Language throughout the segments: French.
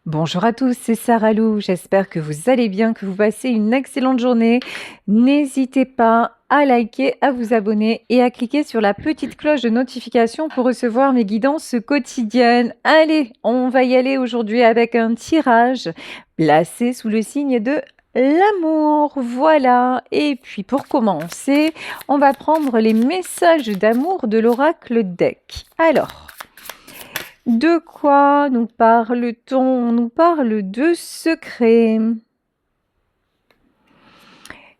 Bonjour à tous, c'est Sarah Lou. J'espère que vous allez bien, que vous passez une excellente journée. N'hésitez pas à liker, à vous abonner et à cliquer sur la petite cloche de notification pour recevoir mes guidances quotidiennes. Allez, on va y aller aujourd'hui avec un tirage placé sous le signe de l'amour. Voilà. Et puis pour commencer, on va prendre les messages d'amour de l'oracle deck. Alors, de quoi nous parle-t-on? On nous parle de secrets.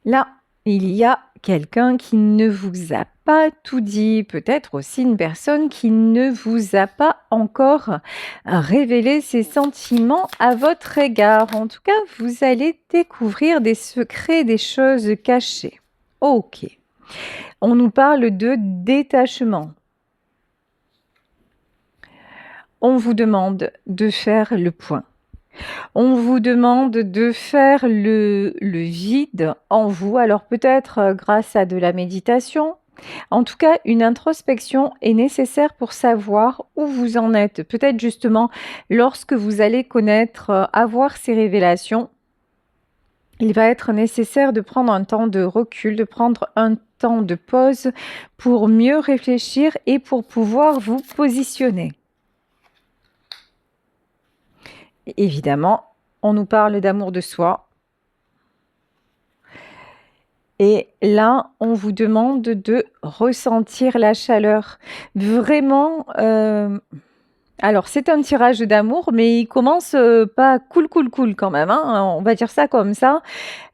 Là, il y a quelqu'un qui ne vous a pas tout dit, peut-être aussi une personne qui ne vous a pas encore révélé ses sentiments à votre égard. En tout cas, vous allez découvrir des secrets, des choses cachées. Ok. On nous parle de détachement. On vous demande de faire le point. On vous demande de faire le vide en vous. Alors peut-être grâce à de la méditation. En tout cas, une introspection est nécessaire pour savoir où vous en êtes. Peut-être justement lorsque vous allez connaître, avoir ces révélations, il va être nécessaire de prendre un temps de recul, de prendre un temps de pause pour mieux réfléchir et pour pouvoir vous positionner. Évidemment, on nous parle d'amour de soi. Et là, on vous demande de ressentir la chaleur. Vraiment, alors c'est un tirage d'amour, mais il commence pas cool, cool, cool quand même, hein, on va dire ça comme ça.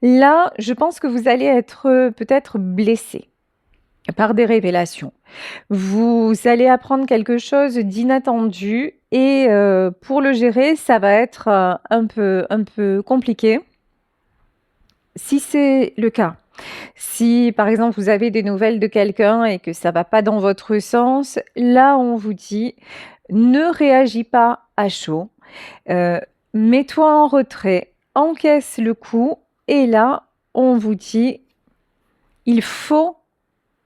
Là, je pense que vous allez être peut-être blessé par des révélations. Vous allez apprendre quelque chose d'inattendu et pour le gérer, ça va être un peu compliqué. Si c'est le cas, si par exemple vous avez des nouvelles de quelqu'un et que ça va pas dans votre sens, là on vous dit ne réagis pas à chaud, mets-toi en retrait, encaisse le coup et là on vous dit il faut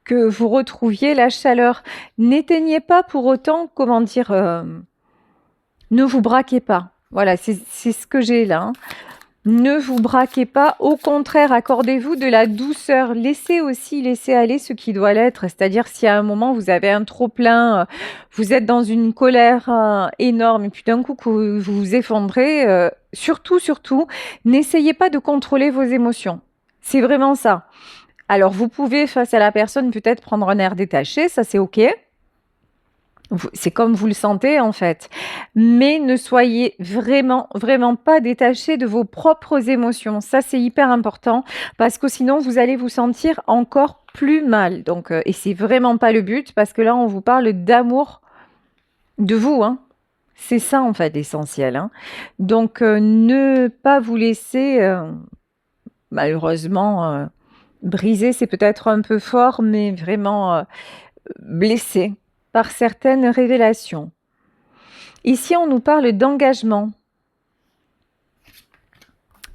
que vous retrouviez la chaleur. N'éteignez pas pour autant, comment dire, ne vous braquez pas. Voilà, c'est ce que j'ai là. Ne vous braquez pas, au contraire, accordez-vous de la douceur. Laissez aller ce qui doit l'être. C'est-à-dire, si à un moment vous avez un trop-plein, vous êtes dans une colère énorme et puis d'un coup que vous vous effondrez, surtout, n'essayez pas de contrôler vos émotions. C'est vraiment ça. Alors, vous pouvez, face à la personne, peut-être prendre un air détaché, ça c'est OK. C'est comme vous le sentez en fait. Mais ne soyez vraiment, vraiment pas détaché de vos propres émotions. Ça, c'est hyper important parce que sinon, vous allez vous sentir encore plus mal. Donc, et c'est vraiment pas le but parce que là, on vous parle d'amour de vous, hein. C'est ça en fait l'essentiel, hein. Donc, ne pas vous laisser, malheureusement, briser, c'est peut-être un peu fort, mais vraiment blessé par certaines révélations. Ici, on nous parle d'engagement.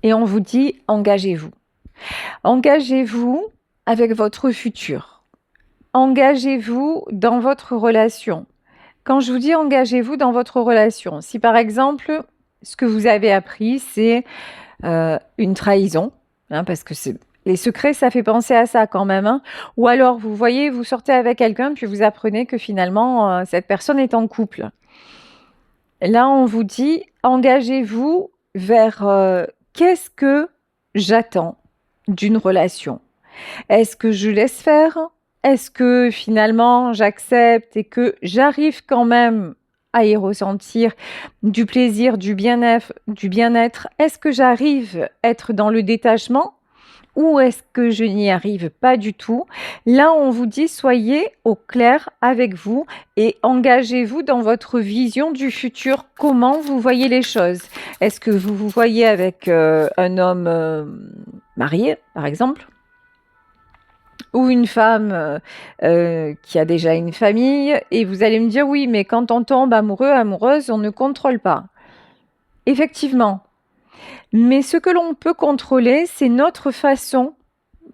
Et on vous dit, engagez-vous. Engagez-vous avec votre futur. Engagez-vous dans votre relation. Quand je vous dis engagez-vous dans votre relation, si par exemple, ce que vous avez appris, c'est une trahison, hein, parce que les secrets, ça fait penser à ça quand même, hein. Ou alors, vous voyez, vous sortez avec quelqu'un, puis vous apprenez que finalement, cette personne est en couple. Là, on vous dit, engagez-vous vers qu'est-ce que j'attends d'une relation? Est-ce que je laisse faire? Est-ce que finalement j'accepte et que j'arrive quand même à y ressentir du plaisir, du bien-être, Est-ce que j'arrive à être dans le détachement? Ou est-ce que je n'y arrive pas du tout? Là, on vous dit, soyez au clair avec vous et engagez-vous dans votre vision du futur. Comment vous voyez les choses? Est-ce que vous vous voyez avec un homme marié, par exemple? Ou une femme qui a déjà une famille? Et vous allez me dire, oui, mais quand on tombe amoureux, amoureuse, on ne contrôle pas. Effectivement. Mais ce que l'on peut contrôler, c'est notre façon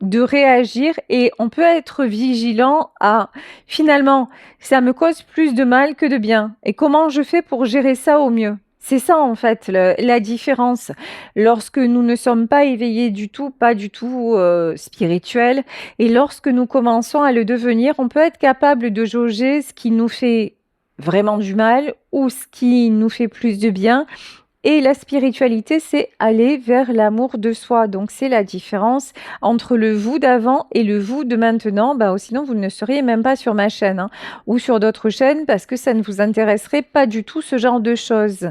de réagir et on peut être vigilant à finalement, ça me cause plus de mal que de bien. Et comment je fais pour gérer ça au mieux? C'est ça en fait la différence. Lorsque nous ne sommes pas éveillés du tout, pas du tout spirituels, et lorsque nous commençons à le devenir, on peut être capable de jauger ce qui nous fait vraiment du mal ou ce qui nous fait plus de bien. Et la spiritualité, c'est aller vers l'amour de soi. Donc c'est la différence entre le vous d'avant et le vous de maintenant. Bah, sinon, vous ne seriez même pas sur ma chaîne hein, ou sur d'autres chaînes parce que ça ne vous intéresserait pas du tout ce genre de choses.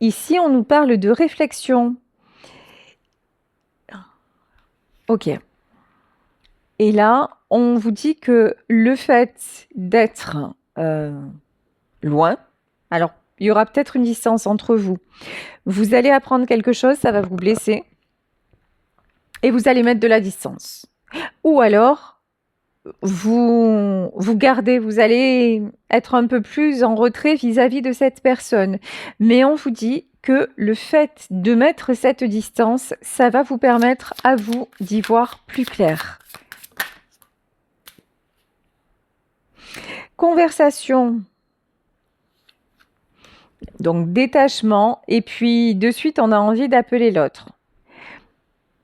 Ici, on nous parle de réflexion. Ok. Et là, on vous dit que le fait d'être loin, alors il y aura peut-être une distance entre vous. Vous allez apprendre quelque chose, ça va vous blesser, et vous allez mettre de la distance. Ou alors, vous gardez, vous allez être un peu plus en retrait vis-à-vis de cette personne. Mais on vous dit que le fait de mettre cette distance, ça va vous permettre à vous d'y voir plus clair. Conversation. Donc détachement, et puis de suite on a envie d'appeler l'autre.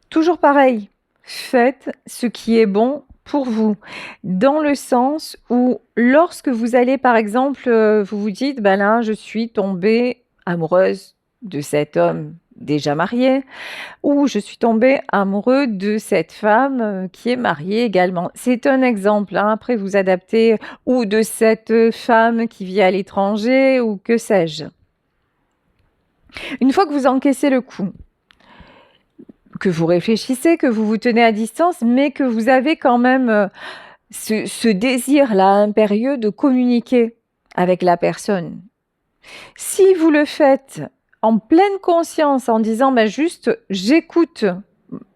Toujours pareil, faites ce qui est bon pour vous, dans le sens où lorsque vous allez par exemple, vous vous dites, ben là je suis tombée amoureuse de cet homme déjà marié, ou je suis tombée amoureux de cette femme qui est mariée également. C'est un exemple, hein. Après vous adaptez, ou de cette femme qui vit à l'étranger, ou que sais-je. Une fois que vous encaissez le coup, que vous réfléchissez, que vous vous tenez à distance, mais que vous avez quand même ce désir-là impérieux de communiquer avec la personne. Si vous le faites en pleine conscience, en disant bah, juste j'écoute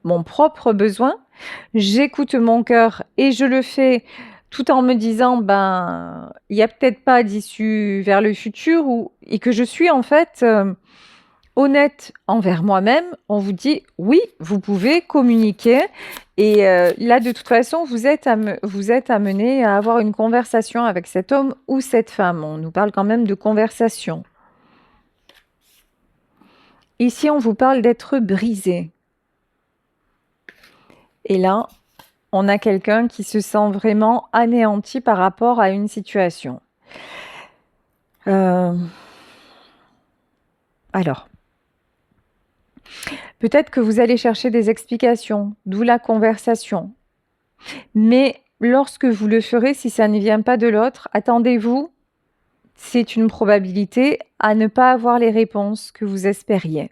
mon propre besoin, j'écoute mon cœur et je le fais tout en me disant ben il n'y a peut-être pas d'issue vers le futur et que je suis en fait honnête envers moi-même, on vous dit oui, vous pouvez communiquer. Et là, de toute façon, vous êtes amené à avoir une conversation avec cet homme ou cette femme. On nous parle quand même de conversation. Ici, on vous parle d'être brisé. Et là, on a quelqu'un qui se sent vraiment anéanti par rapport à une situation. Alors, peut-être que vous allez chercher des explications, d'où la conversation. Mais lorsque vous le ferez, si ça ne vient pas de l'autre, attendez-vous, c'est une probabilité à ne pas avoir les réponses que vous espériez.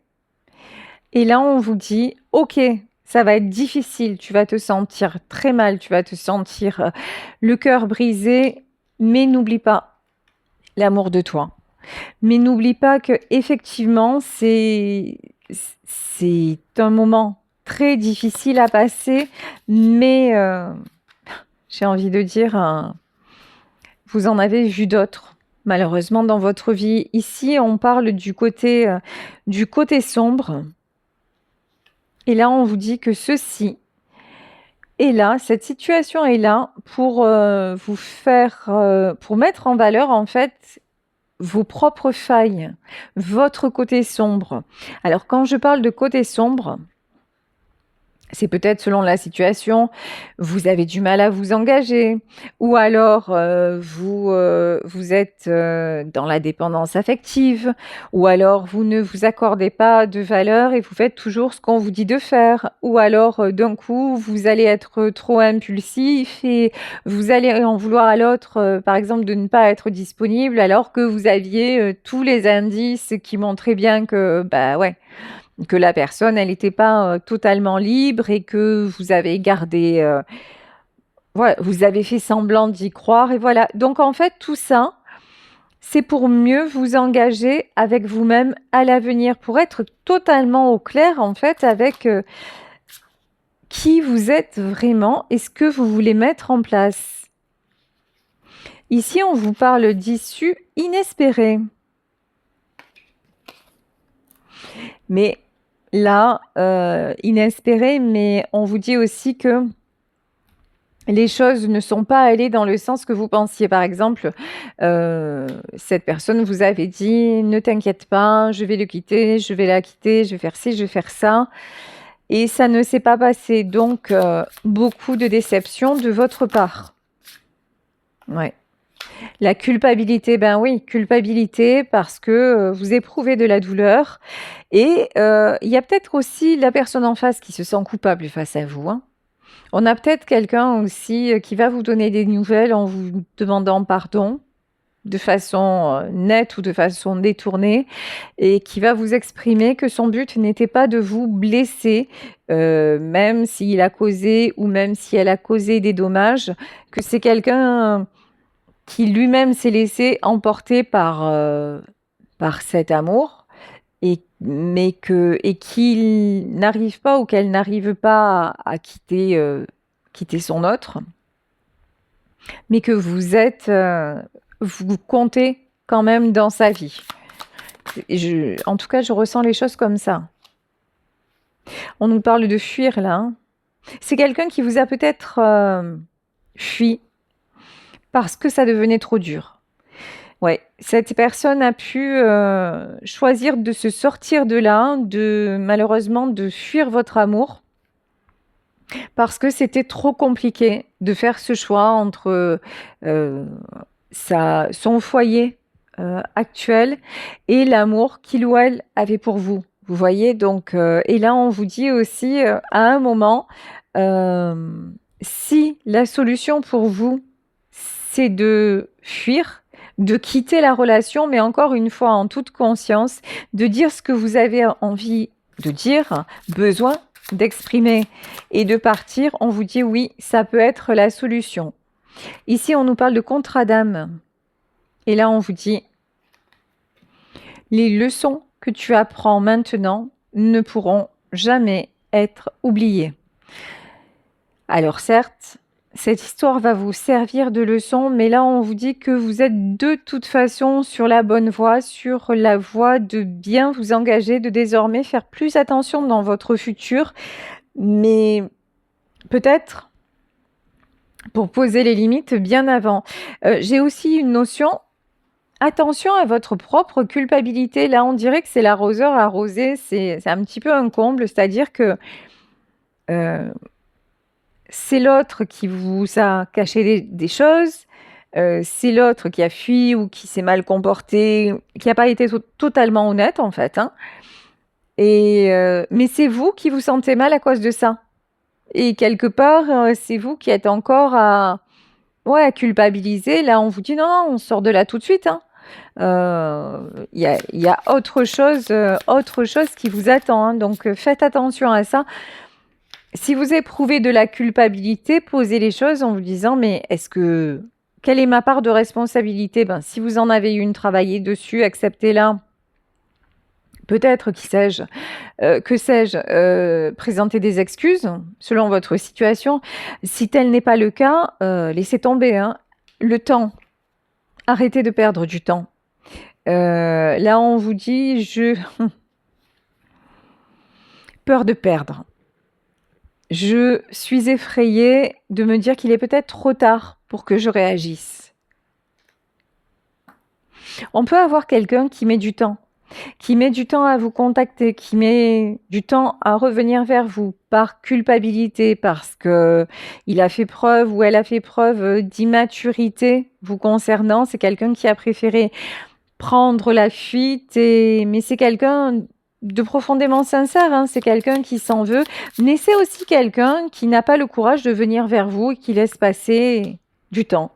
Et là, on vous dit, ok, ça va être difficile, tu vas te sentir très mal, tu vas te sentir le cœur brisé, mais n'oublie pas l'amour de toi. Mais n'oublie pas que effectivement, c'est un moment très difficile à passer, mais j'ai envie de dire, vous en avez vu d'autres, malheureusement, dans votre vie. Ici, on parle du côté sombre. Et là, on vous dit que ceci est là, cette situation est là pour vous faire, pour mettre en valeur, en fait, vos propres failles, votre côté sombre. Alors, quand je parle de côté sombre, c'est peut-être selon la situation, vous avez du mal à vous engager, ou alors vous êtes dans la dépendance affective, ou alors vous ne vous accordez pas de valeur et vous faites toujours ce qu'on vous dit de faire, ou alors d'un coup vous allez être trop impulsif et vous allez en vouloir à l'autre, par exemple, de ne pas être disponible alors que vous aviez tous les indices qui montraient bien que, bah ouais, que la personne, elle n'était pas totalement libre et que vous avez gardé, voilà, vous avez fait semblant d'y croire et voilà. Donc en fait, tout ça, c'est pour mieux vous engager avec vous-même à l'avenir, pour être totalement au clair en fait avec qui vous êtes vraiment et ce que vous voulez mettre en place. Ici, on vous parle d'issues inespérées. Mais là, inespéré, mais on vous dit aussi que les choses ne sont pas allées dans le sens que vous pensiez. Par exemple, cette personne vous avait dit: «Ne t'inquiète pas, je vais le quitter, je vais la quitter, je vais faire ci, je vais faire ça» et ça ne s'est pas passé. Donc beaucoup de déception de votre part. Ouais. La culpabilité, ben oui, culpabilité parce que, vous éprouvez de la douleur et il y a peut-être aussi la personne en face qui se sent coupable face à vous, hein. On a peut-être quelqu'un aussi, qui va vous donner des nouvelles en vous demandant pardon, de façon, nette ou de façon détournée et qui va vous exprimer que son but n'était pas de vous blesser, même s'il a causé ou même si elle a causé des dommages, que c'est quelqu'un qui lui-même s'est laissé emporter par cet amour et qu'il n'arrive pas ou qu'elle n'arrive pas à quitter son autre, mais que vous comptez quand même dans sa vie. En tout cas, je ressens les choses comme ça. On nous parle de fuir là, hein. C'est quelqu'un qui vous a peut-être fui parce que ça devenait trop dur. Ouais, cette personne a pu choisir de se sortir de là, malheureusement de fuir votre amour, parce que c'était trop compliqué de faire ce choix entre son foyer actuel et l'amour qu'il ou elle avait pour vous. Vous voyez, donc, et là, on vous dit aussi à un moment, si la solution pour vous, c'est de fuir, de quitter la relation, mais encore une fois en toute conscience, de dire ce que vous avez envie de dire, besoin d'exprimer et de partir, on vous dit oui, ça peut être la solution. Ici, on nous parle de contrat d'âme. Et là, on vous dit, les leçons que tu apprends maintenant ne pourront jamais être oubliées. Alors certes, cette histoire va vous servir de leçon, mais là, on vous dit que vous êtes de toute façon sur la bonne voie, sur la voie de bien vous engager, de désormais faire plus attention dans votre futur, mais peut-être pour poser les limites bien avant. J'ai aussi une notion, attention à votre propre culpabilité. Là, on dirait que c'est l'arroseur arrosé, c'est un petit peu un comble, c'est-à-dire que c'est l'autre qui vous a caché des choses, c'est l'autre qui a fui ou qui s'est mal comporté, qui n'a pas été totalement honnête en fait, hein. Mais c'est vous qui vous sentez mal à cause de ça. Et quelque part, c'est vous qui êtes encore à culpabiliser. Là, on vous dit non, non, on sort de là tout de suite, hein. Il y a autre chose qui vous attend, hein. Donc faites attention à ça. Si vous éprouvez de la culpabilité, posez les choses en vous disant mais quelle est ma part de responsabilité? Ben, si vous en avez une, travaillez dessus, acceptez-la. Peut-être, que sais-je, présenter des excuses selon votre situation. Si tel n'est pas le cas, laissez tomber, hein. Le temps, arrêtez de perdre du temps. Là, on vous dit, peur de perdre. Je suis effrayée de me dire qu'il est peut-être trop tard pour que je réagisse. On peut avoir quelqu'un qui met du temps à vous contacter, qui met du temps à revenir vers vous par culpabilité, parce que il a fait preuve ou elle a fait preuve d'immaturité vous concernant. C'est quelqu'un qui a préféré prendre la fuite, mais c'est quelqu'un de profondément sincère, hein. C'est quelqu'un qui s'en veut, mais c'est aussi quelqu'un qui n'a pas le courage de venir vers vous et qui laisse passer du temps.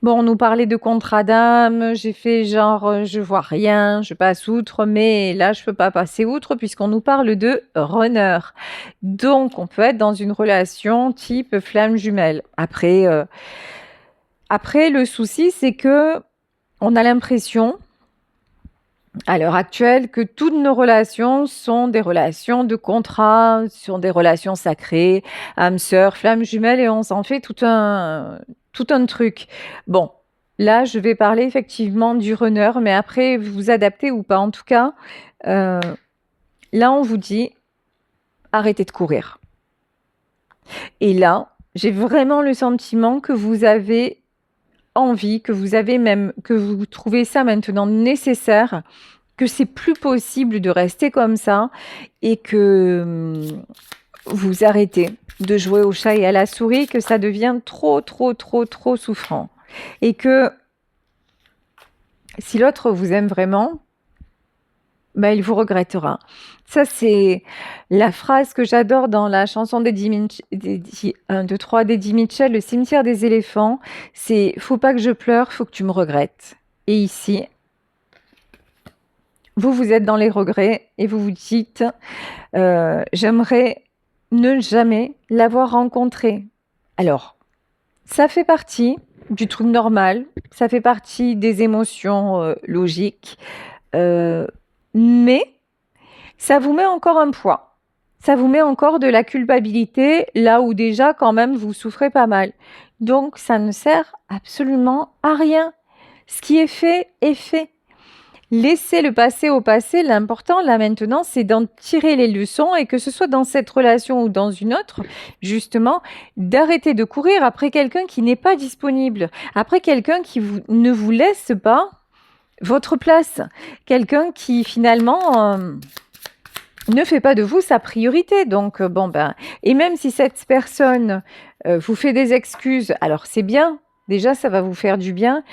Bon, on nous parlait de contrat d'âme, j'ai fait genre, je vois rien, je passe outre, mais là, je peux pas passer outre puisqu'on nous parle de runner. Donc, on peut être dans une relation type flamme jumelle. Après, le souci, c'est que on a l'impression, à l'heure actuelle, que toutes nos relations sont des relations de contrat, sont des relations sacrées, âme sœur, flamme jumelle, et on s'en fait tout un truc. Bon, là, je vais parler effectivement du runner, mais après, vous vous adaptez ou pas. En tout cas, là, on vous dit, arrêtez de courir. Et là, j'ai vraiment le sentiment que vous avez envie, que vous avez même, que vous trouvez ça maintenant nécessaire, que c'est plus possible de rester comme ça et que vous arrêtez de jouer au chat et à la souris, que ça devient trop, trop, trop, trop souffrant. Et que si l'autre vous aime vraiment, ben, il vous regrettera. Ça, c'est la phrase que j'adore dans la chanson d'Eddie Mitchell, Le cimetière des éléphants. C'est « Faut pas que je pleure, faut que tu me regrettes ». Et ici, vous êtes dans les regrets et vous vous dites j'aimerais ne jamais l'avoir rencontré. Alors, ça fait partie du truc normal, ça fait partie des émotions logiques, mais ça vous met encore un poids. Ça vous met encore de la culpabilité, là où déjà quand même vous souffrez pas mal. Donc ça ne sert absolument à rien. Ce qui est fait est fait. Laissez le passé au passé. L'important là maintenant, c'est d'en tirer les leçons et que ce soit dans cette relation ou dans une autre, justement, d'arrêter de courir après quelqu'un qui n'est pas disponible, après quelqu'un qui ne vous laisse pas votre place, quelqu'un qui finalement ne fait pas de vous sa priorité. Donc bon ben, et même si cette personne vous fait des excuses, alors c'est bien, déjà ça va vous faire du bien,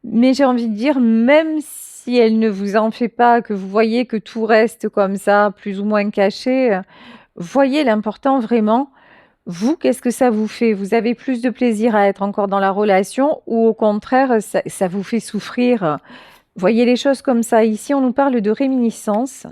mais j'ai envie de dire, même si elle ne vous en fait pas, que vous voyez que tout reste comme ça, plus ou moins caché, voyez l'important vraiment. Vous, qu'est-ce que ça vous fait? Vous avez plus de plaisir à être encore dans la relation ou au contraire, ça vous fait souffrir? Voyez les choses comme ça. Ici, on nous parle de réminiscence.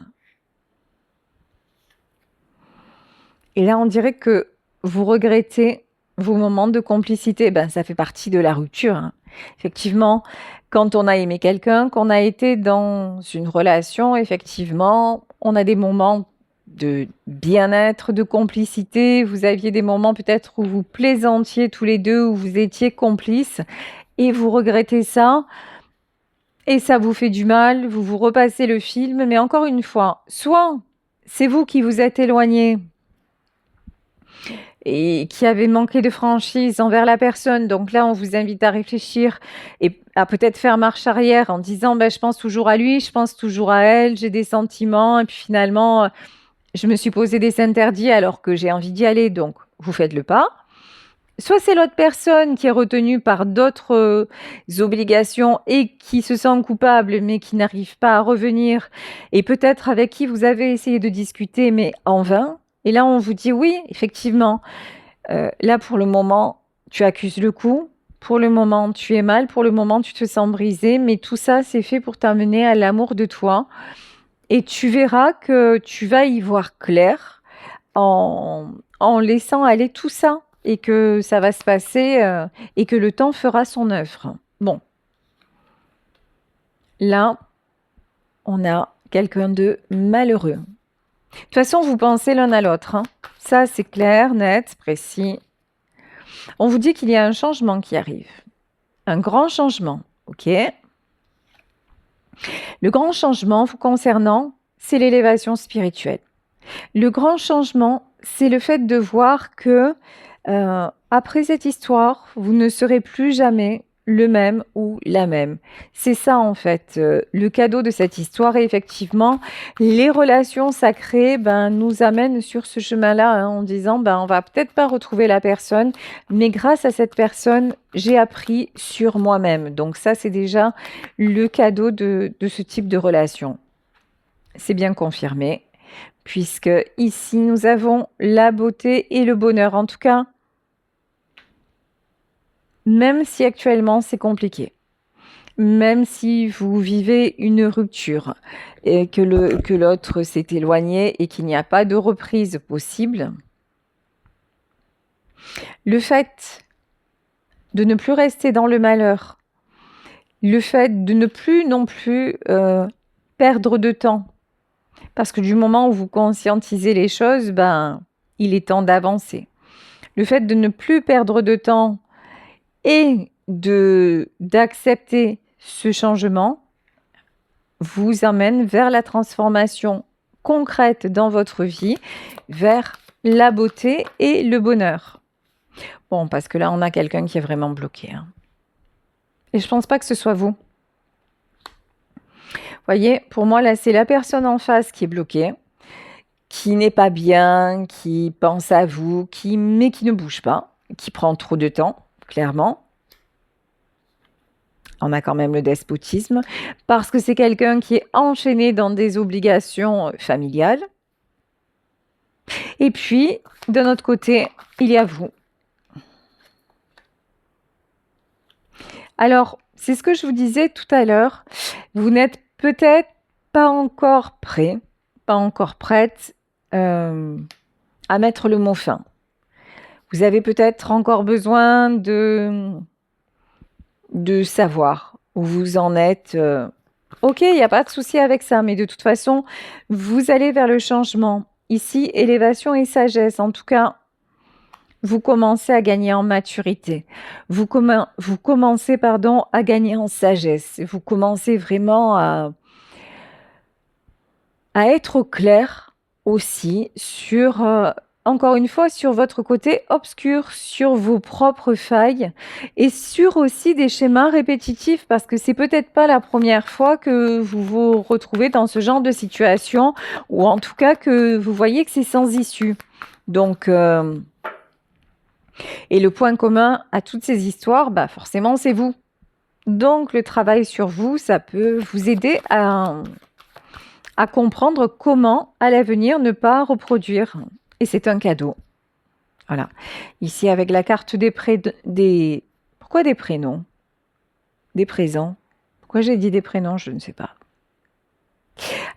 Et là, on dirait que vous regrettez vos moments de complicité. Ben, ça fait partie de la rupture, hein. Effectivement, quand on a aimé quelqu'un, qu'on a été dans une relation, effectivement, on a des moments de bien-être, de complicité. Vous aviez des moments peut-être où vous plaisantiez tous les deux, où vous étiez complices, et vous regrettez ça. Et ça vous fait du mal, vous vous repassez le film, mais encore une fois, soit c'est vous qui vous êtes éloigné et qui avez manqué de franchise envers la personne, donc là on vous invite à réfléchir et à peut-être faire marche arrière en disant ben, je pense toujours à lui, je pense toujours à elle, j'ai des sentiments et puis finalement je me suis posé des interdits alors que j'ai envie d'y aller, donc vous faites le pas. Soit c'est l'autre personne qui est retenue par d'autres obligations et qui se sent coupable mais qui n'arrive pas à revenir et peut-être avec qui vous avez essayé de discuter mais en vain. Et là, on vous dit oui, effectivement, là pour le moment, tu accuses le coup, pour le moment, tu es mal, pour le moment, tu te sens brisé, mais tout ça, c'est fait pour t'amener à l'amour de toi. Et tu verras que tu vas y voir clair en laissant aller tout ça et que ça va se passer et que le temps fera son œuvre. Bon, là, on a quelqu'un de malheureux. De toute façon, vous pensez l'un à l'autre, hein. Ça, c'est clair, net, précis. On vous dit qu'il y a un changement qui arrive. Un grand changement, ok? Le grand changement vous concernant, c'est l'élévation spirituelle. Le grand changement, c'est le fait de voir que après cette histoire, vous ne serez plus jamais le même ou la même. C'est ça en fait, le cadeau de cette histoire. Et effectivement, les relations sacrées nous amènent sur ce chemin-là, hein, en disant on va peut-être pas retrouver la personne, mais grâce à cette personne, j'ai appris sur moi-même. Donc ça, c'est déjà le cadeau de ce type de relation. C'est bien confirmé, puisque ici, nous avons la beauté et le bonheur. En tout cas, même si actuellement c'est compliqué, même si vous vivez une rupture et que l'autre s'est éloigné et qu'il n'y a pas de reprise possible, le fait de ne plus rester dans le malheur, le fait de ne plus non plus perdre de temps, parce que du moment où vous conscientisez les choses, il est temps d'avancer. Le fait de ne plus perdre de temps et d'accepter ce changement vous amène vers la transformation concrète dans votre vie, vers la beauté et le bonheur. Bon, parce que là, on a quelqu'un qui est vraiment bloqué, hein. Et je pense pas que ce soit vous. Voyez, pour moi, là, c'est la personne en face qui est bloquée, qui n'est pas bien, qui pense à vous, mais qui ne bouge pas, qui prend trop de temps, clairement. On a quand même le despotisme, parce que c'est quelqu'un qui est enchaîné dans des obligations familiales. Et puis, de notre côté, il y a vous. Alors, c'est ce que je vous disais tout à l'heure. Vous n'êtes peut-être pas encore prêt, pas encore prête à mettre le mot fin. Vous avez peut-être encore besoin de savoir où vous en êtes. Ok, il n'y a pas de souci avec ça, mais de toute façon, vous allez vers le changement. Ici, élévation et sagesse. En tout cas, vous commencez à gagner en maturité. Vous commencez, à gagner en sagesse. Vous commencez vraiment à être au clair aussi sur, encore une fois, sur votre côté obscur, sur vos propres failles et sur aussi des schémas répétitifs parce que c'est peut-être pas la première fois que vous vous retrouvez dans ce genre de situation ou en tout cas que vous voyez que c'est sans issue. Donc, et le point commun à toutes ces histoires, bah forcément, c'est vous. Donc, le travail sur vous, ça peut vous aider à comprendre comment, à l'avenir, ne pas reproduire. Et c'est un cadeau. Voilà. Ici, avec la carte des... Pourquoi des prénoms? Des présents? Pourquoi j'ai dit des prénoms? Je ne sais pas.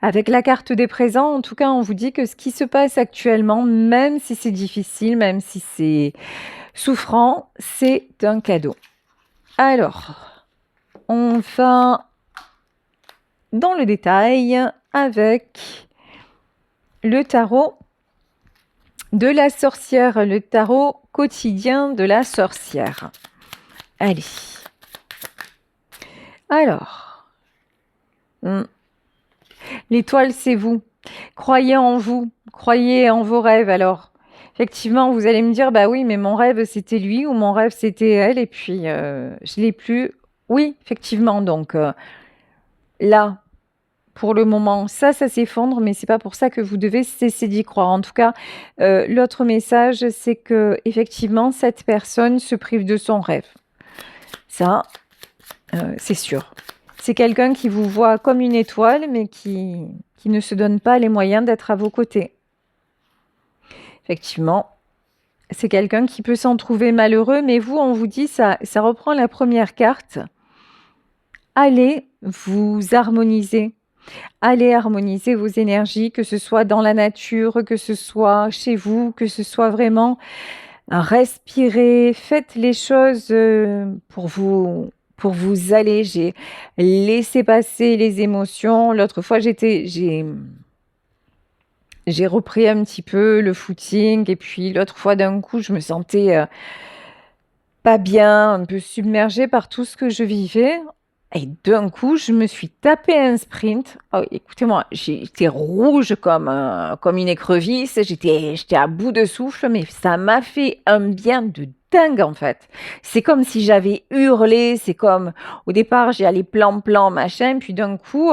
Avec la carte des présents, en tout cas, on vous dit que ce qui se passe actuellement, même si c'est difficile, même si c'est souffrant, c'est un cadeau. Alors, on va dans le détail avec le tarot de la sorcière, le tarot quotidien de la sorcière. Allez. Alors, l'étoile, c'est vous. Croyez en vous, croyez en vos rêves. Alors, effectivement, vous allez me dire, bah oui, mais mon rêve, c'était lui ou mon rêve, c'était elle, et puis je l'ai plus. Oui, effectivement, donc là, pour le moment, ça s'effondre, mais c'est pas pour ça que vous devez cesser d'y croire. En tout cas, l'autre message, c'est que effectivement, cette personne se prive de son rêve. Ça, c'est sûr. C'est quelqu'un qui vous voit comme une étoile, mais qui ne se donne pas les moyens d'être à vos côtés. Effectivement, c'est quelqu'un qui peut s'en trouver malheureux, mais vous, on vous dit, ça reprend la première carte. Allez vous harmoniser. Allez harmoniser vos énergies, que ce soit dans la nature, que ce soit chez vous, que ce soit vraiment respirer, faites les choses pour vous alléger, laissez passer les émotions. L'autre fois, j'ai repris un petit peu le footing et puis l'autre fois, d'un coup, je me sentais pas bien, un peu submergée par tout ce que je vivais. Et d'un coup, je me suis tapé un sprint. Oh, écoutez-moi, j'étais rouge comme une écrevisse. J'étais à bout de souffle, mais ça m'a fait un bien de dingue en fait. C'est comme si j'avais hurlé. C'est comme au départ, j'ai allé plan, machin. Puis d'un coup,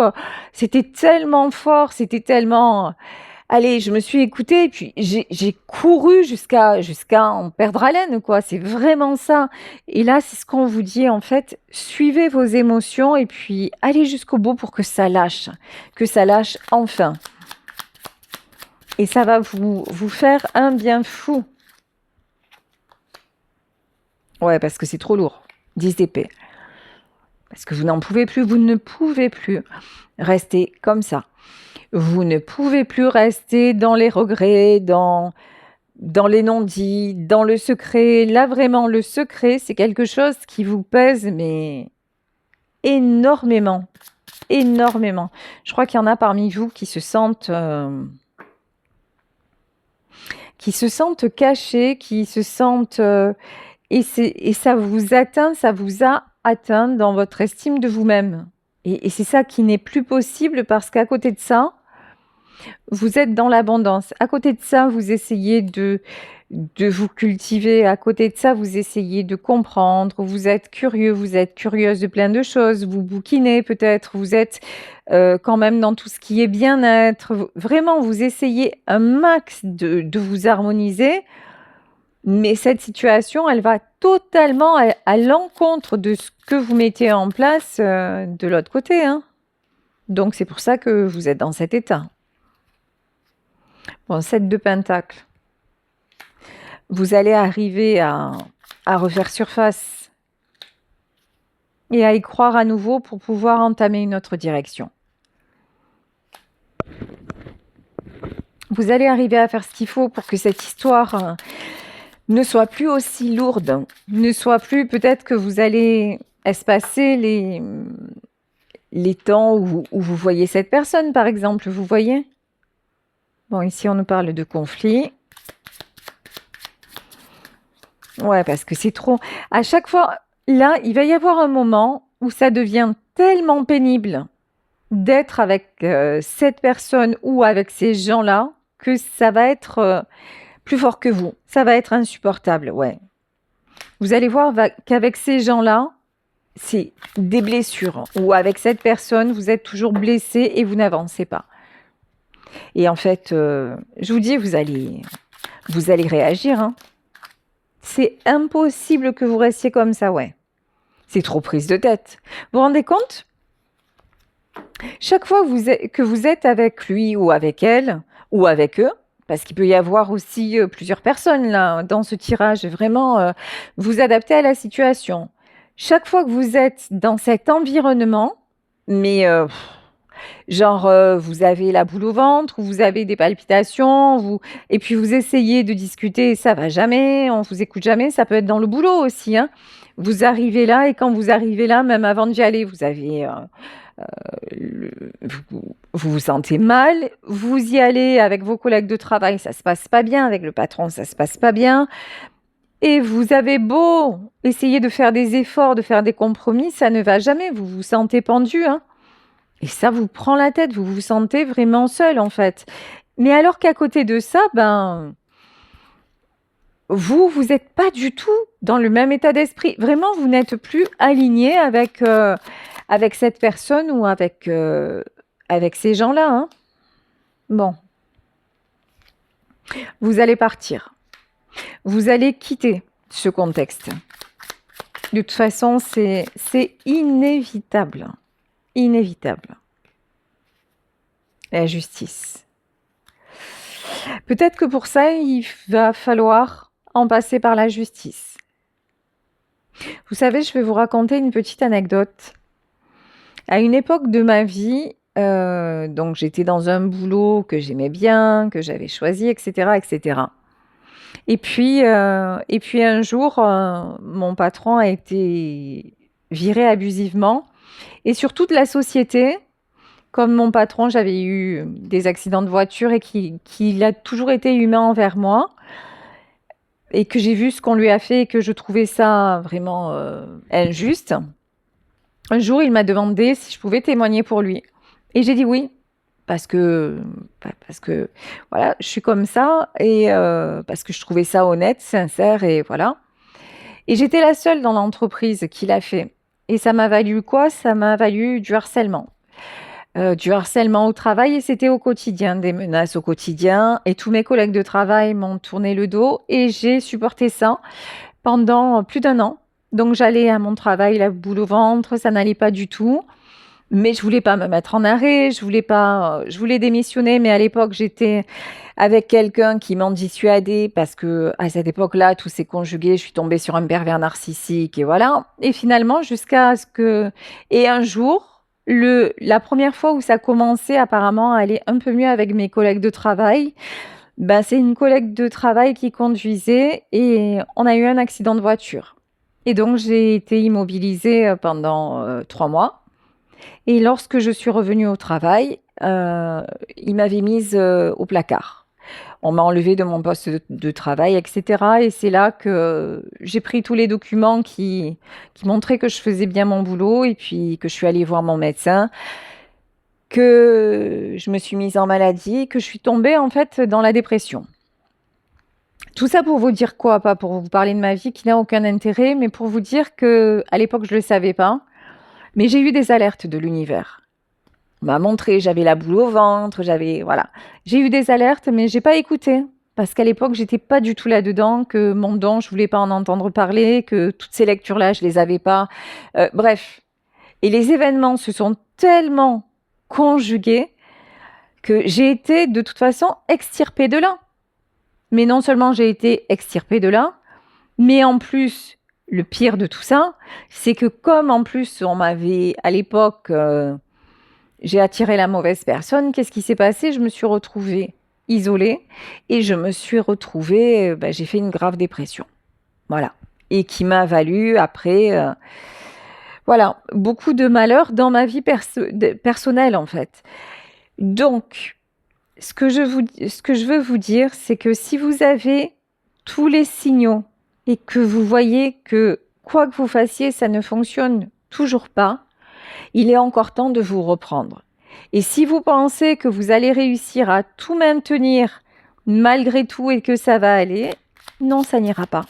c'était tellement fort, c'était tellement. Allez, je me suis écoutée, puis j'ai couru jusqu'à en perdre haleine, quoi. C'est vraiment ça. Et là, c'est ce qu'on vous dit, en fait, suivez vos émotions et puis allez jusqu'au bout pour que ça lâche enfin. Et ça va vous faire un bien fou. Ouais, parce que c'est trop lourd. 10 d'épée. Parce que vous n'en pouvez plus, vous ne pouvez plus rester comme ça. Vous ne pouvez plus rester dans les regrets, dans les non-dits, dans le secret. Là, vraiment, le secret, c'est quelque chose qui vous pèse, mais énormément. Énormément. Je crois qu'il y en a parmi vous qui se sentent cachés, qui se sentent... et ça vous atteint, ça vous a atteint dans votre estime de vous-même. Et c'est ça qui n'est plus possible parce qu'à côté de ça, Vous êtes dans l'abondance. À côté de ça, vous essayez de vous cultiver. À côté de ça, vous essayez de comprendre. Vous êtes curieux, vous êtes curieuse de plein de choses. Vous bouquinez peut-être. Vous êtes quand même dans tout ce qui est bien-être. Vraiment, vous essayez un max de vous harmoniser. Mais cette situation, elle va totalement à l'encontre de ce que vous mettez en place de l'autre côté, hein. Donc c'est pour ça que vous êtes dans cet état. Bon, 7 de Pentacle. Vous allez arriver à refaire surface et à y croire à nouveau pour pouvoir entamer une autre direction. Vous allez arriver à faire ce qu'il faut pour que cette histoire ne soit plus aussi lourde, ne soit plus, peut-être que vous allez espacer les temps où vous voyez cette personne, par exemple, vous voyez? Bon, ici, on nous parle de conflit. Ouais, parce que c'est trop. À chaque fois, là, il va y avoir un moment où ça devient tellement pénible d'être avec cette personne ou avec ces gens-là que ça va être plus fort que vous. Ça va être insupportable, ouais. Vous allez voir qu'avec ces gens-là, c'est des blessures. Ou avec cette personne, vous êtes toujours blessé et vous n'avancez pas. Et en fait, je vous dis, vous allez réagir, hein. C'est impossible que vous restiez comme ça, ouais. C'est trop prise de tête. Vous vous rendez compte? Chaque fois que vous êtes avec lui ou avec elle, ou avec eux, parce qu'il peut y avoir aussi plusieurs personnes là dans ce tirage, vraiment vous adaptez à la situation. Chaque fois que vous êtes dans cet environnement, mais genre vous avez la boule au ventre, ou vous avez des palpitations, et puis vous essayez de discuter, ça va jamais, on vous écoute jamais, ça peut être dans le boulot aussi, hein. Vous arrivez là, et quand vous arrivez là, même avant d'y aller, vous avez vous vous sentez mal, vous y allez avec vos collègues de travail, ça se passe pas bien, avec le patron, ça se passe pas bien, et vous avez beau essayer de faire des efforts, de faire des compromis, ça ne va jamais, vous vous sentez pendu, hein. Et ça vous prend la tête, vous vous sentez vraiment seul en fait. Mais alors qu'à côté de ça, ben, vous n'êtes pas du tout dans le même état d'esprit. Vraiment, vous n'êtes plus aligné avec cette personne ou avec ces gens-là, hein. Bon, vous allez partir. Vous allez quitter ce contexte. De toute façon, c'est inévitable. Inévitable. La justice. Peut-être que pour ça, il va falloir en passer par la justice. Vous savez, je vais vous raconter une petite anecdote. À une époque de ma vie, donc j'étais dans un boulot que j'aimais bien, que j'avais choisi, etc., etc. Et puis un jour, mon patron a été viré abusivement. Et sur toute la société, comme mon patron, j'avais eu des accidents de voiture et qu'il a toujours été humain envers moi, et que j'ai vu ce qu'on lui a fait et que je trouvais ça vraiment injuste, un jour, il m'a demandé si je pouvais témoigner pour lui. Et j'ai dit oui, parce que voilà, je suis comme ça, et parce que je trouvais ça honnête, sincère, et voilà. Et j'étais la seule dans l'entreprise qui l'a fait. Et ça m'a valu quoi? Ça m'a valu du harcèlement. Du harcèlement au travail, et c'était au quotidien, des menaces au quotidien. Et tous mes collègues de travail m'ont tourné le dos, et j'ai supporté ça pendant plus d'1 an. Donc j'allais à mon travail, la boule au ventre, ça n'allait pas du tout. Mais je voulais pas me mettre en arrêt, je voulais démissionner, mais à l'époque j'étais avec quelqu'un qui m'en dissuadait parce que à cette époque-là, tout s'est conjugué, je suis tombée sur un pervers narcissique et voilà. Et finalement, jusqu'à ce que... Et un jour, la première fois où ça commençait apparemment à aller un peu mieux avec mes collègues de travail, ben, c'est une collègue de travail qui conduisait et on a eu un accident de voiture. Et donc j'ai été immobilisée pendant 3 mois. Et lorsque je suis revenue au travail, il m'avait mise au placard. On m'a enlevée de mon poste de travail, etc. Et c'est là que j'ai pris tous les documents qui montraient que je faisais bien mon boulot, et puis que je suis allée voir mon médecin, que je me suis mise en maladie, que je suis tombée en fait dans la dépression. Tout ça pour vous dire quoi? Pas pour vous parler de ma vie qui n'a aucun intérêt, mais pour vous dire que à l'époque je le savais pas, mais j'ai eu des alertes de l'univers. On m'a montré, j'avais la boule au ventre, voilà. J'ai eu des alertes, mais j'ai pas écouté. Parce qu'à l'époque, j'étais pas du tout là-dedans, que mon don, je voulais pas en entendre parler, que toutes ces lectures-là, je les avais pas. Bref. Et les événements se sont tellement conjugués que j'ai été de toute façon extirpée de là. Mais non seulement j'ai été extirpée de là, mais en plus, le pire de tout ça, c'est que comme en plus on m'avait à l'époque j'ai attiré la mauvaise personne, qu'est-ce qui s'est passé? Je me suis retrouvée isolée et je me suis retrouvée, j'ai fait une grave dépression. Voilà. Et qui m'a valu après, voilà, beaucoup de malheurs dans ma vie personnelle en fait. Donc, ce que je veux vous dire, c'est que si vous avez tous les signaux et que vous voyez que quoi que vous fassiez, ça ne fonctionne toujours pas, il est encore temps de vous reprendre. Et si vous pensez que vous allez réussir à tout maintenir malgré tout et que ça va aller, non, ça n'ira pas.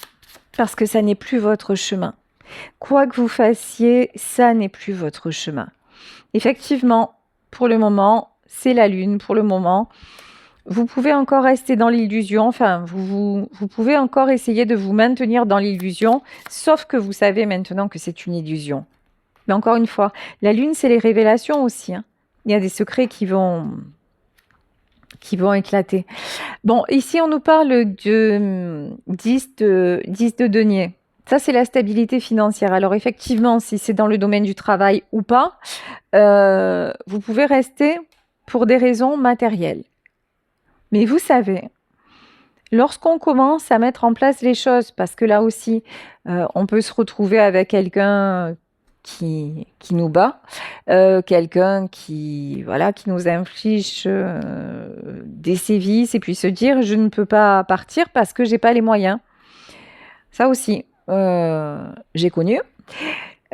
Parce que ça n'est plus votre chemin. Quoi que vous fassiez, ça n'est plus votre chemin. Effectivement, pour le moment, c'est la lune. Pour le moment, vous pouvez encore rester dans l'illusion. Enfin, vous pouvez encore essayer de vous maintenir dans l'illusion, sauf que vous savez maintenant que c'est une illusion. Mais encore une fois, la lune, c'est les révélations aussi. Hein. Il y a des secrets qui vont éclater. Bon, ici, on nous parle de 10 de denier. Ça, c'est la stabilité financière. Alors, effectivement, si c'est dans le domaine du travail ou pas, vous pouvez rester pour des raisons matérielles. Mais vous savez, lorsqu'on commence à mettre en place les choses, parce que là aussi, on peut se retrouver avec quelqu'un qui nous bat, quelqu'un qui nous inflige des sévices et puis se dire je ne peux pas partir parce que j'ai pas les moyens. Ça aussi, j'ai connu.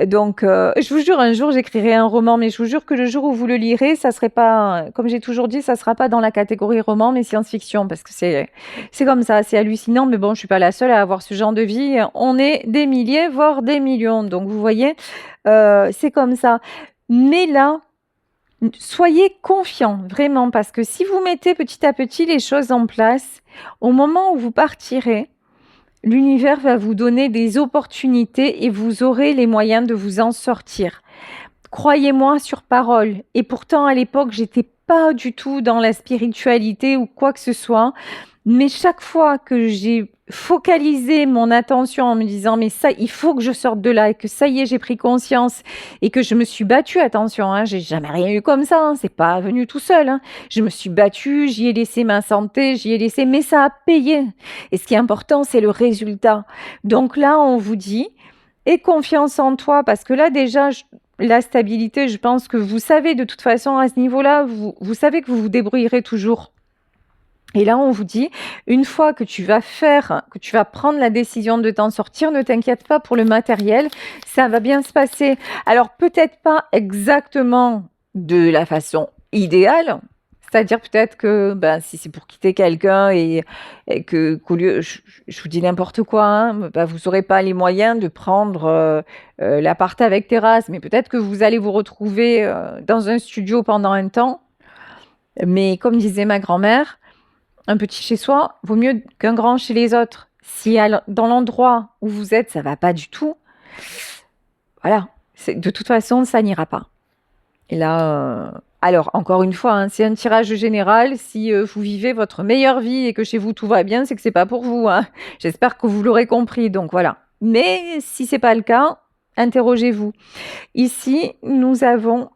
Donc, je vous jure, un jour, j'écrirai un roman, mais je vous jure que le jour où vous le lirez, ça serait pas, comme j'ai toujours dit, ça sera pas dans la catégorie roman, mais science-fiction, parce que c'est comme ça, c'est hallucinant, mais bon, je suis pas la seule à avoir ce genre de vie. On est des milliers, voire des millions. Donc, vous voyez, c'est comme ça. Mais là, soyez confiants, vraiment, parce que si vous mettez petit à petit les choses en place, au moment où vous partirez, l'univers va vous donner des opportunités et vous aurez les moyens de vous en sortir. Croyez-moi sur parole. Et pourtant, à l'époque, j'étais pas du tout dans la spiritualité ou quoi que ce soit. Mais chaque fois que j'ai focalisé mon attention en me disant mais ça, il faut que je sorte de là et que ça y est, j'ai pris conscience et que je me suis battue, attention, hein, j'ai jamais rien eu comme ça, hein, c'est pas venu tout seul. Hein. Je me suis battue, j'y ai laissé ma santé, j'y ai laissé, mais ça a payé. Et ce qui est important, c'est le résultat. Donc là, on vous dit, aie confiance en toi parce que là déjà, la stabilité, je pense que vous savez de toute façon à ce niveau-là, vous savez que vous vous débrouillerez toujours. Et là, on vous dit, une fois que tu vas prendre la décision de t'en sortir, ne t'inquiète pas pour le matériel, ça va bien se passer. Alors, peut-être pas exactement de la façon idéale, c'est-à-dire peut-être que si c'est pour quitter quelqu'un et qu'au lieu, je vous dis n'importe quoi, hein, vous n'aurez pas les moyens de prendre l'appart avec terrasse, mais peut-être que vous allez vous retrouver dans un studio pendant un temps. Mais comme disait ma grand-mère, un petit chez soi vaut mieux qu'un grand chez les autres. Si dans l'endroit où vous êtes, ça va pas du tout, voilà, de toute façon, ça n'ira pas. Et là, alors, encore une fois, hein, c'est un tirage général. Si vous vivez votre meilleure vie et que chez vous tout va bien, c'est que c'est pas pour vous. Hein. J'espère que vous l'aurez compris. Donc voilà. Mais si c'est pas le cas, interrogez-vous. Ici, nous avons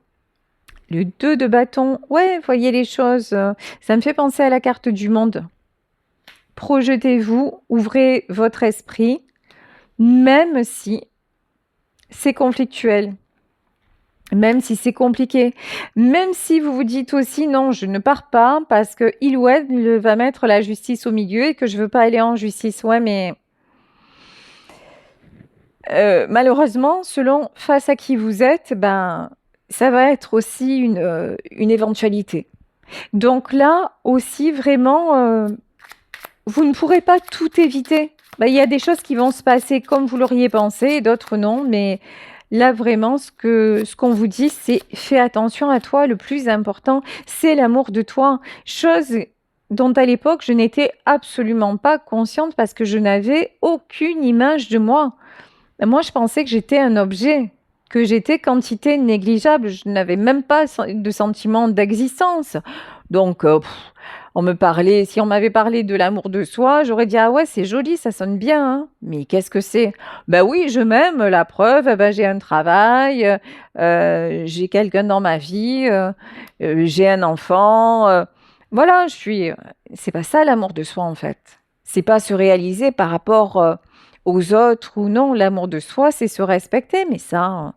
le 2 de bâton. Ouais, voyez les choses. Ça me fait penser à la carte du monde. Projetez-vous, ouvrez votre esprit, même si c'est conflictuel. Même si c'est compliqué, même si vous vous dites aussi non, je ne pars pas parce que il ou elle va mettre la justice au milieu et que je veux pas aller en justice. Ouais, mais malheureusement, selon face à qui vous êtes, ça va être aussi une éventualité. Donc là aussi, vraiment, vous ne pourrez pas tout éviter. Bah, il y a des choses qui vont se passer comme vous l'auriez pensé et d'autres non, mais là vraiment ce qu'on vous dit, c'est fais attention à toi, le plus important, c'est l'amour de toi. Chose dont à l'époque je n'étais absolument pas consciente parce que je n'avais aucune image de moi. Moi, je pensais que j'étais un objet, que j'étais quantité négligeable. Je n'avais même pas de sentiment d'existence. Donc, si on m'avait parlé de l'amour de soi, j'aurais dit, ah ouais, c'est joli, ça sonne bien, hein. Mais qu'est-ce que c'est? Ben oui, je m'aime, la preuve, ben j'ai un travail, j'ai quelqu'un dans ma vie, j'ai un enfant. Voilà, c'est pas ça l'amour de soi en fait. C'est pas se réaliser par rapport aux autres ou non. L'amour de soi, c'est se respecter. Mais ça,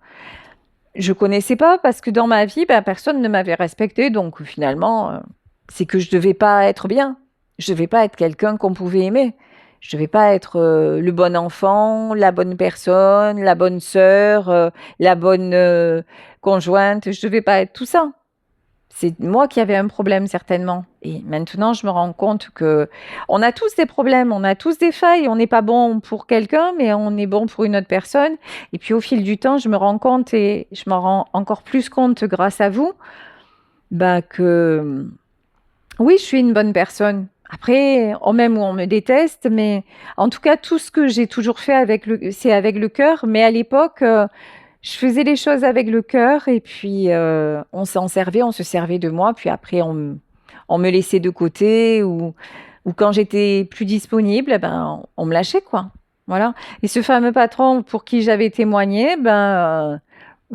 je connaissais pas parce que dans ma vie, ben, personne ne m'avait respecté. Donc finalement, c'est que je devais pas être bien. Je devais pas être quelqu'un qu'on pouvait aimer. Je devais pas être le bon enfant, la bonne personne, la bonne sœur, la bonne conjointe. Je devais pas être tout ça. C'est moi qui avais un problème certainement. Et maintenant, je me rends compte que on a tous des problèmes, on a tous des failles. On n'est pas bon pour quelqu'un, mais on est bon pour une autre personne. Et puis au fil du temps, je me rends compte et je m'en rends encore plus compte grâce à vous, bah que oui, je suis une bonne personne. Après, on m'aime ou on me déteste, mais en tout cas, tout ce que j'ai toujours fait c'est avec le cœur. Mais à l'époque, je faisais les choses avec le cœur et puis on se servait de moi, puis après on me laissait de côté ou quand j'étais plus disponible, eh ben on me lâchait quoi. Voilà. Et ce fameux patron pour qui j'avais témoigné,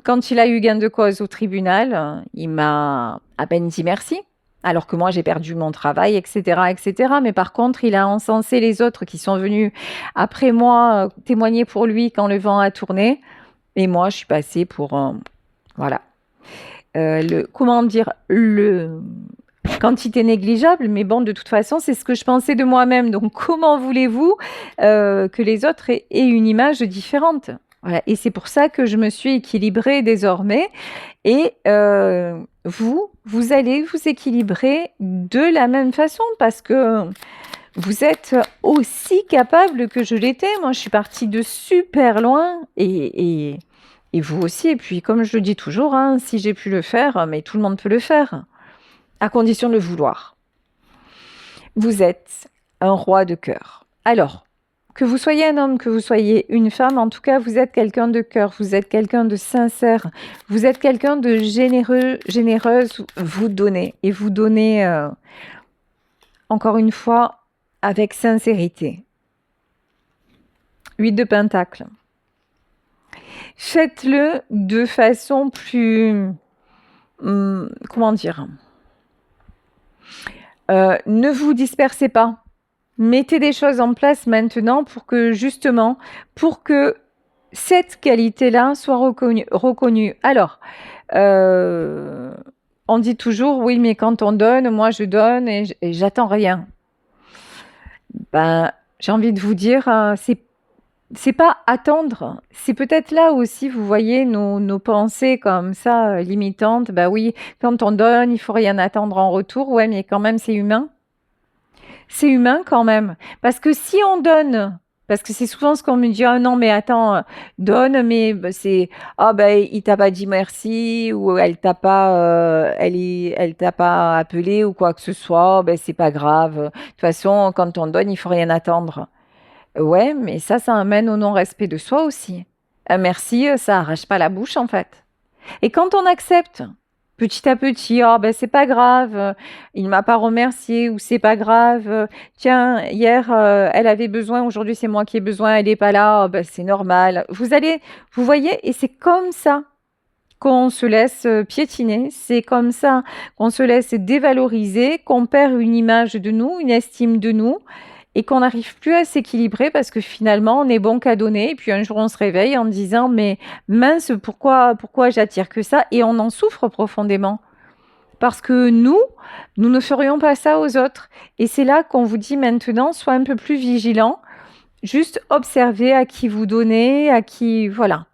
quand il a eu gain de cause au tribunal, il m'a à peine dit merci. Alors que moi j'ai perdu mon travail, etc., etc. Mais par contre, il a encensé les autres qui sont venus après moi témoigner pour lui quand le vent a tourné. Et moi, je suis passée pour voilà, comment dire, le quantité négligeable, mais bon, de toute façon, c'est ce que je pensais de moi-même. Donc, comment voulez-vous que les autres aient une image différente? Voilà. Et c'est pour ça que je me suis équilibrée désormais. Et vous allez vous équilibrer de la même façon parce que vous êtes aussi capable que je l'étais. Moi, je suis partie de super loin et vous aussi. Et puis, comme je le dis toujours, hein, si j'ai pu le faire, mais tout le monde peut le faire, à condition de le vouloir. Vous êtes un roi de cœur. Alors, que vous soyez un homme, que vous soyez une femme, en tout cas, vous êtes quelqu'un de cœur, vous êtes quelqu'un de sincère, vous êtes quelqu'un de généreux, généreuse, vous donnez. Et vous donnez, encore une fois, avec sincérité. 8 de Pentacle. Faites-le de façon plus... comment dire ne vous dispersez pas. Mettez des choses en place maintenant pour que justement, pour que cette qualité-là soit reconnue. Alors, on dit toujours, oui, mais quand on donne, moi je donne et j'attends rien. Ben, j'ai envie de vous dire, c'est pas attendre, c'est peut-être là aussi, vous voyez, nos pensées comme ça, limitantes. Bah oui, quand on donne, il faut rien attendre en retour. Ouais, mais quand même, c'est humain. C'est humain quand même. Parce que si on donne, parce que c'est souvent ce qu'on me dit, ah non, mais attends, donne, mais c'est, ah ben, il t'a pas dit merci, ou elle t'a pas appelé, ou quoi que ce soit, ben, c'est pas grave. De toute façon, quand on donne, il faut rien attendre. Ouais, mais ça amène au non-respect de soi aussi. Un merci, ça arrache pas la bouche en fait. Et quand on accepte, petit à petit, oh ben c'est pas grave, il m'a pas remercié ou c'est pas grave. Tiens, hier elle avait besoin, aujourd'hui c'est moi qui ai besoin, elle est pas là, oh, ben c'est normal. Vous voyez, et c'est comme ça qu'on se laisse piétiner, c'est comme ça qu'on se laisse dévaloriser, qu'on perd une image de nous, une estime de nous et qu'on n'arrive plus à s'équilibrer parce que finalement on est bon qu'à donner et puis un jour on se réveille en disant mais mince pourquoi j'attire que ça et on en souffre profondément parce que nous ne ferions pas ça aux autres et c'est là qu'on vous dit maintenant sois un peu plus vigilant, juste observez à qui vous donnez, à qui voilà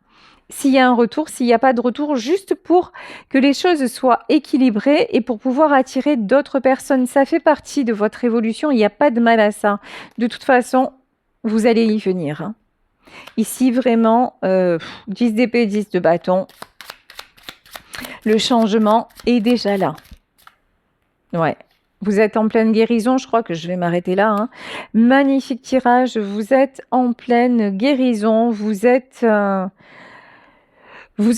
s'il y a un retour, s'il n'y a pas de retour, juste pour que les choses soient équilibrées et pour pouvoir attirer d'autres personnes. Ça fait partie de votre évolution, il n'y a pas de mal à ça. De toute façon, vous allez y venir, hein. Ici, vraiment, 10 d'épée, 10 de bâton. Le changement est déjà là. Ouais. Vous êtes en pleine guérison, je crois que je vais m'arrêter là, hein. Magnifique tirage, vous êtes en pleine guérison, vous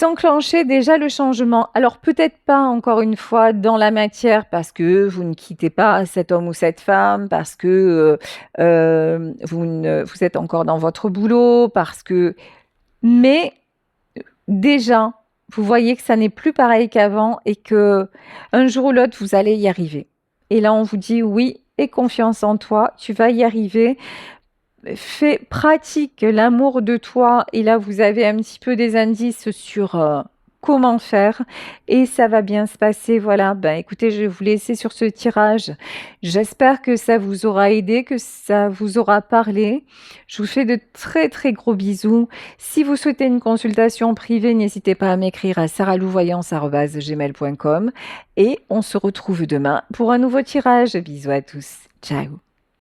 enclenchez déjà le changement. Alors peut-être pas encore une fois dans la matière parce que vous ne quittez pas cet homme ou cette femme, parce que vous êtes encore dans votre boulot, mais déjà, vous voyez que ça n'est plus pareil qu'avant et que un jour ou l'autre, vous allez y arriver. Et là, on vous dit oui, aie confiance en toi, tu vas y arriver. Pratique l'amour de toi. Et là, vous avez un petit peu des indices sur comment faire. Et ça va bien se passer. Voilà, ben écoutez, je vais vous laisser sur ce tirage. J'espère que ça vous aura aidé, que ça vous aura parlé. Je vous fais de très très gros bisous. Si vous souhaitez une consultation privée, n'hésitez pas à m'écrire à saralouvoyance@gmail.com et on se retrouve demain pour un nouveau tirage. Bisous à tous. Ciao.